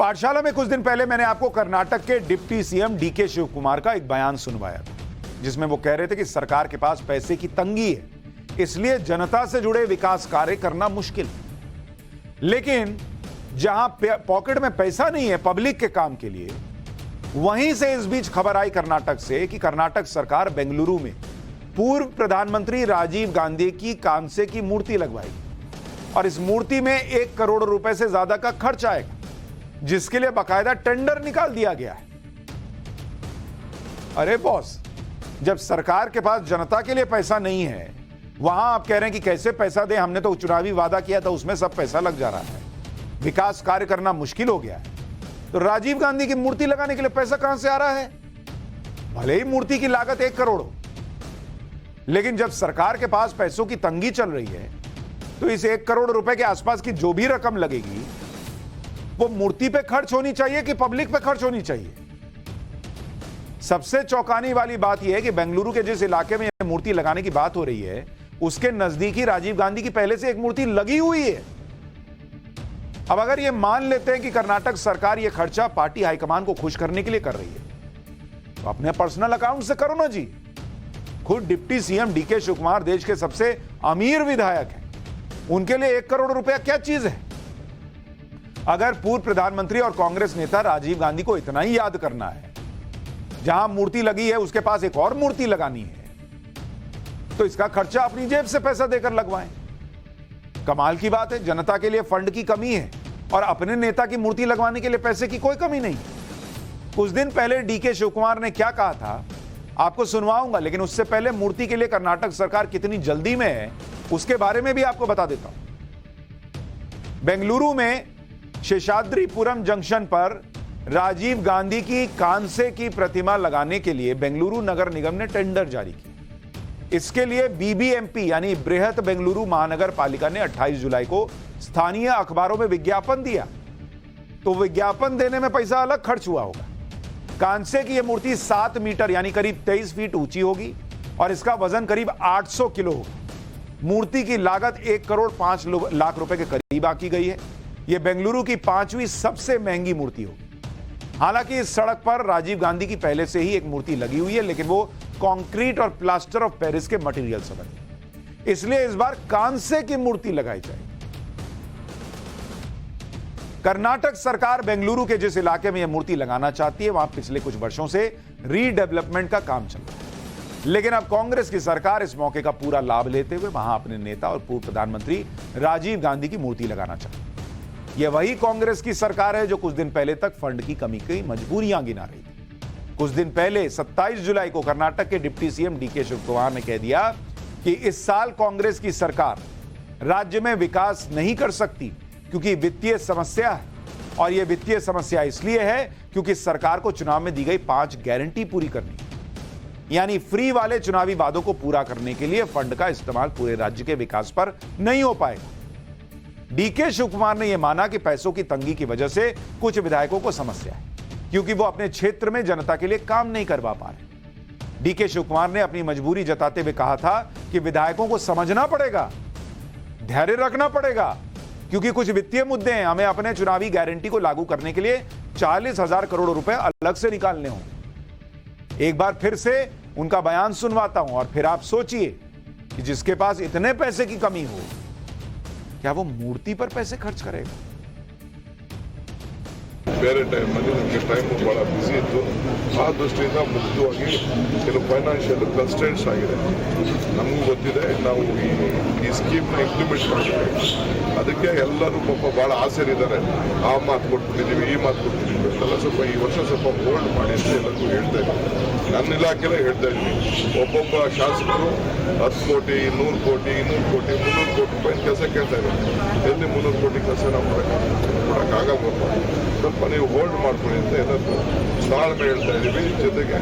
पाठशाला में कुछ दिन पहले मैंने आपको कर्नाटक के deputy CM DK Shivakumar का एक बयान सुनवाया था, जिसमें वो कह रहे थे कि सरकार के पास पैसे की तंगी है, इसलिए जनता से जुड़े विकास कार्य करना मुश्किल। लेकिन जहां पॉकेट में पैसा नहीं है पब्लिक के काम के लिए, वहीं से इस बीच खबर आई कर्नाटक से कि कर्नाटक सरकार बेंगलुरु में पूर्व प्रधानमंत्री राजीव गांधी की कांसे की मूर्ति लगवाएगी और इस मूर्ति में 1 करोड़ रुपए से ज्यादा का खर्च आएगा, जिसके लिए बाकायदा टेंडर निकाल दिया गया है। अरे बॉस, जब सरकार के पास जनता के लिए पैसा नहीं है, वहां आप कह रहे हैं कि कैसे पैसा दें, हमने तो चुनावी वादा किया था, उसमें सब पैसा लग जा रहा है, विकास कार्य करना मुश्किल हो गया है। तो राजीव गांधी की मूर्ति लगाने के लिए पैसा कहां से आ रहा है? भले ही मूर्ति की लागत 1 करोड़ हो, लेकिन जब सरकार के पास पैसों की तंगी चल रही है, तो इस 1 करोड़ रुपए के आसपास की जो भी रकम लगेगी वो मूर्ति पे खर्च होनी चाहिए कि पब्लिक पे खर्च होनी चाहिए। सबसे चौंकाने वाली बात यह है कि बेंगलुरु के जिस इलाके में यह मूर्ति लगाने की बात हो रही है, उसके नजदीक ही राजीव गांधी की पहले से एक मूर्ति लगी हुई है। अब अगर यह मान लेते हैं कि कर्नाटक सरकार यह खर्चा पार्टी हाईकमान को खुश करने के लिए कर रही है, तो अपने पर्सनल अकाउंट से करो ना जी। खुद deputy CM DK Shivakumar देश के सबसे अमीर विधायक हैं, उनके लिए 1 करोड़ रुपया क्या चीज है? अगर पूर्व प्रधानमंत्री और कांग्रेस नेता राजीव गांधी को इतना ही याद करना है, जहां मूर्ति लगी है उसके पास एक और मूर्ति लगानी है, तो इसका खर्चा अपनी जेब से पैसा देकर लगवाएं। कमाल की बात है, जनता के लिए फंड की कमी है और अपने नेता की मूर्ति लगवाने के लिए पैसे की कोई कमी नहीं। कुछ दिन पहले डीके शिव कुमार ने क्या कहा था आपको सुनवाऊंगा, लेकिन उससे पहले मूर्ति के लिए कर्नाटक सरकार कितनी जल्दी में है उसके बारे में भी आपको बता देता हूं। बेंगलुरु में शेषाद्रीपुरम जंक्शन पर राजीव गांधी की कांसे की प्रतिमा लगाने के लिए बेंगलुरु नगर निगम ने टेंडर जारी किया। इसके लिए बीबीएमपी यानी बृहत बेंगलुरु महानगर पालिका ने 28 जुलाई को स्थानीय अखबारों में विज्ञापन दिया। तो विज्ञापन देने में पैसा अलग खर्च हुआ होगा। कांसे की यह मूर्ति 7 मीटर यानी करीब 23 फीट ऊंची होगी और इसका वजन करीब 800 किलो होगा। मूर्ति की लागत 1 करोड़ 5 लाख रुपए के करीब आकी गई है। यह बेंगलुरु की 5वीं सबसे महंगी मूर्ति होगी। हालांकि इस सड़क पर राजीव गांधी की पहले से ही एक मूर्ति लगी हुई है, लेकिन वो कंक्रीट और प्लास्टर ऑफ पेरिस के मटेरियल से बनी, इसलिए इस बार कांसे की मूर्ति लगाई जाएगी। कर्नाटक सरकार बेंगलुरु के जिस इलाके में यह मूर्ति लगाना चाहती है, वहां पिछले कुछ वर्षों से रीडेवलपमेंट का काम चल रहा है, लेकिन अब कांग्रेस की सरकार इस मौके का पूरा लाभ लेते हुए वहां अपने नेता और पूर्व प्रधानमंत्री राजीव गांधी की मूर्ति लगाना चाहती है। यह वही कांग्रेस की सरकार है जो कुछ दिन पहले तक फंड की कमी की मजबूरियां गिना रही थी। कुछ दिन पहले 27 जुलाई को कर्नाटक के deputy CM DK Shivakumar ने कह दिया कि इस साल कांग्रेस की सरकार राज्य में विकास नहीं कर सकती क्योंकि वित्तीय समस्या है, और यह वित्तीय समस्या इसलिए है क्योंकि सरकार को चुनाव में दी गई 5 गारंटी पूरी करनी है, यानी फ्री वाले चुनावी वादों को पूरा करने के लिए फंड का इस्तेमाल पूरे राज्य के विकास पर नहीं हो पाएगा। डीके शिव कुमार ने यह माना कि पैसों की तंगी की वजह से कुछ विधायकों को समस्या है क्योंकि वो अपने क्षेत्र में जनता के लिए काम नहीं करवा पा रहे। डीके शिव कुमार ने अपनी मजबूरी जताते हुए कहा था कि विधायकों को समझना पड़ेगा, धैर्य रखना पड़ेगा, क्योंकि कुछ वित्तीय मुद्दे हैं, हमें अपने चुनावी गारंटी को लागू करने के लिए 40,000 करोड़ रुपए अलग से निकालने हों। एक बार फिर से उनका बयान सुनवाता हूं और फिर आप सोचिए कि जिसके पास इतने पैसे की कमी हो, क्या वो मूर्ति पर पैसे खर्च करेगा? ಬೇರೆ ಟೈಮಲ್ಲಿ ನಮಗೆ ಟೈಮು ಭಾಳ ಬ್ಯುಸಿ ಇತ್ತು. ಆ ದೃಷ್ಟಿಯಿಂದ ಮುಕ್ತವಾಗಿ ಕೆಲವು ಫೈನಾನ್ಷಿಯಲ್ ಕನ್ಸ್ಟೆಂಟ್ಸ್ ಆಗಿದೆ. ನಮಗೂ ಗೊತ್ತಿದೆ, ನಾವು ಈ ಸ್ಕೀಮ್ನ ಇಂಪ್ಲಿಮೆಂಟ್ ಮಾಡಿದ್ದೀವಿ. ಅದಕ್ಕೆ ಎಲ್ಲರೂ ಪಾಪ ಭಾಳ ಆಸೆರಿದ್ದಾರೆ. ಆ ಮಾತು ಕೊಟ್ಬಿಟ್ಟಿದ್ದೀವಿ, ಈ ಮಾತು ಕೊಟ್ಬಿಟ್ಟಿದ್ದೀವಿ ಅಂತೆಲ್ಲ ಸ್ವಲ್ಪ ಈ ವರ್ಷ ಸ್ವಲ್ಪ ಹೋಲ್ಡ್ ಮಾಡಿ ಅಂತ ಎಲ್ಲರಿಗೂ ಹೇಳ್ತಾ ಇದ್ದೀನಿ. ನನ್ನ ಇಲಾಖೆಲ್ಲೇ ಹೇಳ್ತಾ ಇದ್ದೀನಿ, ಒಬ್ಬೊಬ್ಬ ಶಾಸಕರು 10 ಕೋಟಿ 100 ಕೋಟಿ 200 ಕೋಟಿ 300 ಕೋಟಿ ರೂಪಾಯಿ ಕೆಲಸ ಕೇಳ್ತಾ ಇದ್ದಾರೆ. ಎಲ್ಲಿ 300 ಕೋಟಿ ಕೆಲಸ ನಾವು ಕೊಡೋಕ್ಕಾಗಲ್ಲ, ಸ್ವಲ್ಪ ನೀವು ಹೋಲ್ಡ್ ಮಾಡ್ಕೊಳ್ಳಿ ಅಂತ ಎಲ್ಲರೂ ತಾಳ್ಮೆ ಹೇಳ್ತಾ ಇದ್ದೀವಿ. ಜೊತೆಗೆ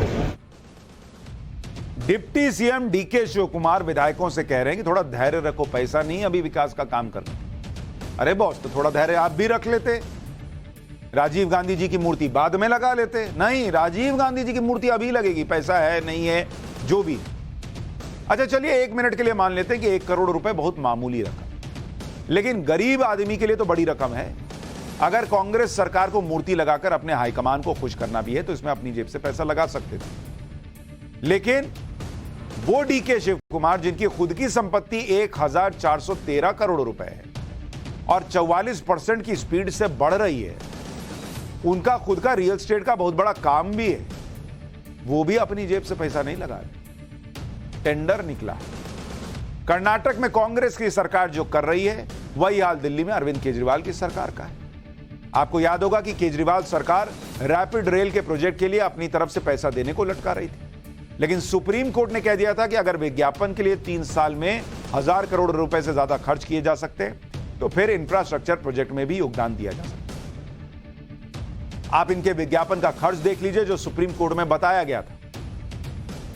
deputy CM DK Shivakumar विधायकों से कह रहे हैं कि थोड़ा धैर्य रखो, पैसा नहीं अभी विकास का काम करना। अरे बॉस, तो थोड़ा धैर्य आप भी रख लेते, राजीव गांधी जी की मूर्ति बाद में लगा लेते। नहीं, राजीव गांधी जी की मूर्ति अभी लगेगी, पैसा है नहीं है जो भी। अच्छा चलिए 1 मिनट के लिए मान लेते हैं कि 1 करोड़ रुपए बहुत मामूली रकम, लेकिन गरीब आदमी के लिए तो बड़ी रकम है। अगर कांग्रेस सरकार को मूर्ति लगाकर अपने हाईकमान को खुश करना भी है तो इसमें अपनी जेब से पैसा लगा सकते थे। लेकिन वो डीके शिव कुमार जिनकी खुद की संपत्ति 1413 करोड़ रुपए है और 44% की स्पीड से बढ़ रही है, उनका खुद का रियल एस्टेट का बहुत बड़ा काम भी है, वो भी अपनी जेब से पैसा नहीं लगा रहे। टेंडर निकला। कर्नाटक में कांग्रेस की सरकार जो कर रही है वही हाल दिल्ली में अरविंद केजरीवाल की सरकार का है। आपको याद होगा कि केजरीवाल सरकार रैपिड रेल के प्रोजेक्ट के लिए अपनी तरफ से पैसा देने को लटका रही थी, लेकिन सुप्रीम कोर्ट ने कह दिया था कि अगर विज्ञापन के लिए 3 साल में 1000 करोड़ रुपए से ज्यादा खर्च किए जा सकते हैं तो फिर इंफ्रास्ट्रक्चर प्रोजेक्ट में भी योगदान दिया जा सकता है। आप इनके विज्ञापन का खर्च देख लीजिए जो सुप्रीम कोर्ट में बताया गया था।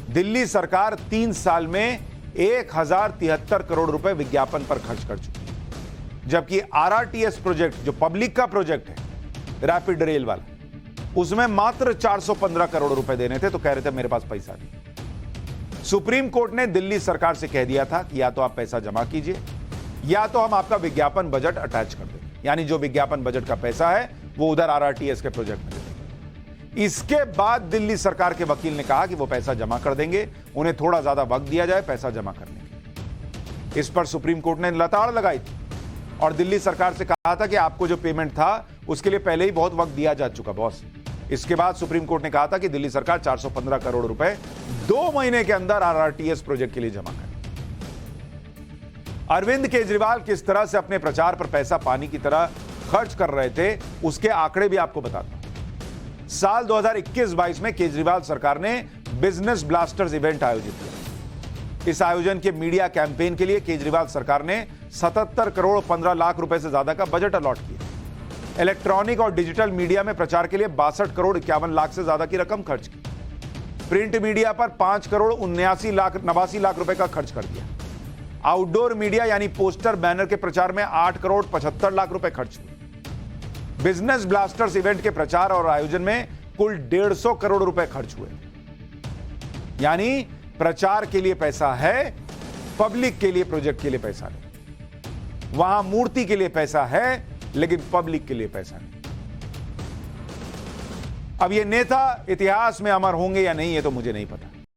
दिल्ली सरकार 3 साल में 1073 करोड़ रुपए विज्ञापन पर खर्च कर चुकी है, जबकि आरआरटीएस प्रोजेक्ट जो पब्लिक का प्रोजेक्ट है रैपिड रेल वाला, उसमें मात्र 415 करोड़ रुपए देने थे, तो कह रहे थे मेरे पास पैसा नहीं। सुप्रीम कोर्ट ने दिल्ली सरकार से कह दिया था कि या तो आप पैसा जमा कीजिए या तो हम आपका विज्ञापन बजट अटैच कर देंगे, यानी जो विज्ञापन बजट का पैसा है वो उधर आरआरटीएस के प्रोजेक्ट में दे देंगे। इसके बाद दिल्ली सरकार के वकील ने कहा कि वो पैसा जमा कर देंगे, उन्हें थोड़ा ज्यादा वक्त दिया जाए पैसा जमा करने के। इस पर सुप्रीम कोर्ट ने लताड़ लगाई थी और दिल्ली सरकार से कहा था कि आपको जो पेमेंट था उसके लिए पहले ही बहुत वक्त दिया जा चुका बॉस। इसके बाद सुप्रीम कोर्ट ने कहा था कि दिल्ली सरकार 415 करोड़ रुपए 2 महीने के अंदर आरआरटीएस प्रोजेक्ट के लिए जमा करे। अरविंद केजरीवाल किस तरह से अपने प्रचार पर पैसा पानी की तरह खर्च कर रहे थे उसके आंकड़े भी आपको बताता हूं। साल 2021-22 में केजरीवाल सरकार ने बिजनेस ब्लास्टर्स इवेंट आयोजित किया। इस आयोजन के मीडिया कैंपेन के लिए केजरीवाल सरकार ने 77 करोड़ 15 लाख रुपए से ज्यादा का बजट अलॉट किया। इलेक्ट्रॉनिक और डिजिटल मीडिया में प्रचार के लिए 62 करोड़ 51 लाख से ज्यादा की रकम खर्च की। प्रिंट मीडिया पर 5 करोड़ 89 लाख रुपए का खर्च कर दिया। आउटडोर मीडिया यानी पोस्टर बैनर के प्रचार में 8 करोड़ 75 लाख रुपए खर्च हुए। बिजनेस ब्लास्टर्स इवेंट के प्रचार और आयोजन में कुल 150 करोड़ रुपए खर्च हुए। यानी प्रचार के लिए पैसा है, पब्लिक के लिए प्रोजेक्ट के लिए पैसा नहीं। वहां मूर्ति के लिए पैसा है लेकिन पब्लिक के लिए पैसा नहीं। अब ये नेता इतिहास में अमर होंगे या नहीं ये तो मुझे नहीं पता,